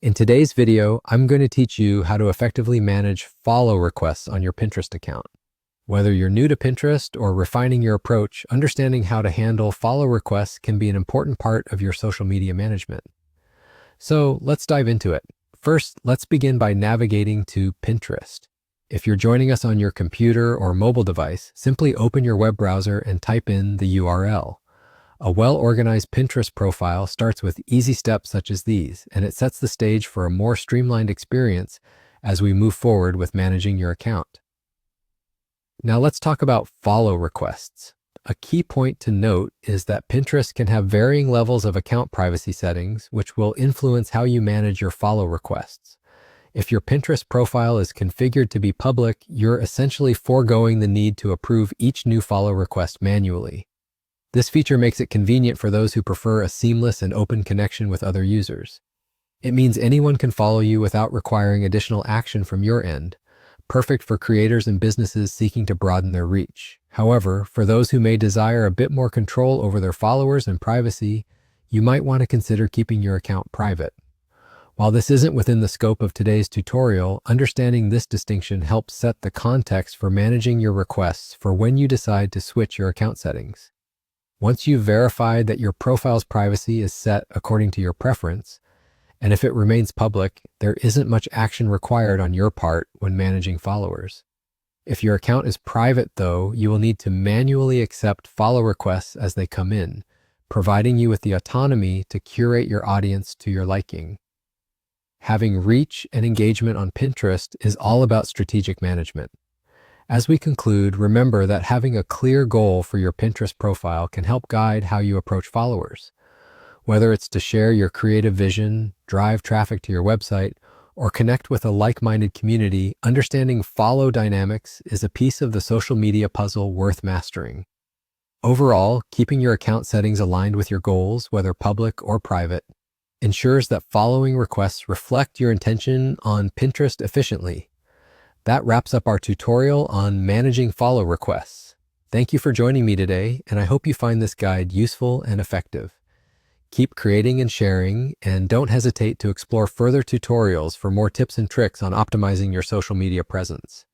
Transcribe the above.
In today's video, I'm going to teach you how to effectively manage follow requests on your Pinterest account. Whether you're new to Pinterest or refining your approach, understanding how to handle follow requests can be an important part of your social media management. So let's dive into it. First, let's begin by navigating to Pinterest. If you're joining us on your computer or mobile device, simply open your web browser and type in the URL. A well-organized Pinterest profile starts with easy steps such as these, and it sets the stage for a more streamlined experience as we move forward with managing your account. Now let's talk about follow requests. A key point to note is that Pinterest can have varying levels of account privacy settings, which will influence how you manage your follow requests. If your Pinterest profile is configured to be public, you're essentially foregoing the need to approve each new follow request manually. This feature makes it convenient for those who prefer a seamless and open connection with other users. It means anyone can follow you without requiring additional action from your end, perfect for creators and businesses seeking to broaden their reach. However, for those who may desire a bit more control over their followers and privacy, you might want to consider keeping your account private. While this isn't within the scope of today's tutorial, understanding this distinction helps set the context for managing your requests for when you decide to switch your account settings. Once you've verified that your profile's privacy is set according to your preference, and if it remains public, there isn't much action required on your part when managing followers. If your account is private, though, you will need to manually accept follow requests as they come in, providing you with the autonomy to curate your audience to your liking. Having reach and engagement on Pinterest is all about strategic management. As we conclude, remember that having a clear goal for your Pinterest profile can help guide how you approach followers. Whether it's to share your creative vision, drive traffic to your website, or connect with a like-minded community, understanding follow dynamics is a piece of the social media puzzle worth mastering. Overall, keeping your account settings aligned with your goals, whether public or private, ensures that following requests reflect your intention on Pinterest efficiently. That wraps up our tutorial on managing follow requests. Thank you for joining me today, and I hope you find this guide useful and effective. Keep creating and sharing, and don't hesitate to explore further tutorials for more tips and tricks on optimizing your social media presence.